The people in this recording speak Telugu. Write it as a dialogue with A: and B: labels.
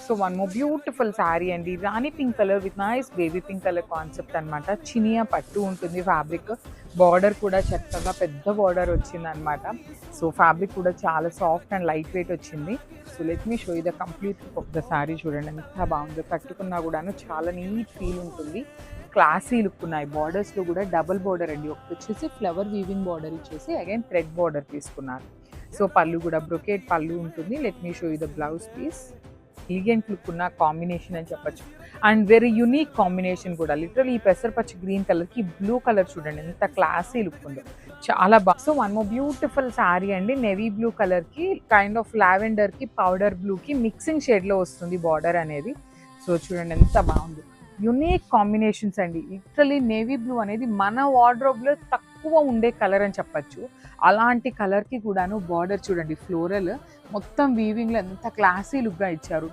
A: So one more beautiful sari అండి, రాణి pink colour with nice baby pink colour concept అనమాట. చినియా పట్టు ఉంటుంది, ఫ్యాబ్రిక్ బార్డర్ కూడా చక్కగా పెద్ద బార్డర్ వచ్చింది అనమాట. సో ఫ్యాబ్రిక్ కూడా చాలా సాఫ్ట్ అండ్ లైట్ వెయిట్ వచ్చింది. So let me show the complete of the sari. చూడండి ఎంత బాగుందో, కట్టుకున్నా కూడాను చాలా నీట్ ఫీల్ ఉంటుంది. క్లాసీ లుక్ ఉన్నాయి. బార్డర్స్లో కూడా డబుల్ బార్డర్ అండి, ఒకటి వచ్చేసి ఫ్లవర్ వీవింగ్ బార్డర్ ఇచ్చేసి అగైన్ థ్రెడ్ బార్డర్ తీసుకున్నారు. సో పళ్ళు కూడా బ్రొకేట్ పళ్ళు ఉంటుంది. Let me show the blouse piece. Elegant look ఉన్న కాంబినేషన్ అని చెప్పొచ్చు, అండ్ వెరీ యునిక్ కాంబినేషన్ కూడా. లిటరల్లీ ఈ పెసరపచ్చి గ్రీన్ కలర్కి బ్లూ కలర్ చూడండి ఎంత క్లాసీ లుక్ ఉందో, చాలా బాగా. So one more beautiful sari అండి, నెవీ బ్లూ కలర్కి కైండ్ ఆఫ్ లావెండర్కి పౌడర్ బ్లూకి మిక్సింగ్ షేడ్లో వస్తుంది బార్డర్ అనేది. సో చూడండి ఎంత బాగుంది, యునిక్ కాంబినేషన్స్ అండి. లిటరల్లీ నేవీ బ్లూ అనేది మన వార్డ్రోబ్లో తక్కువ ఉండే కలర్ అని చెప్పచ్చు. అలాంటి కలర్కి కూడాను బార్డర్ చూడండి, ఫ్లోరల్ మొత్తం వీవింగ్లో ఎంత క్లాసీ లుక్గా ఇచ్చారు.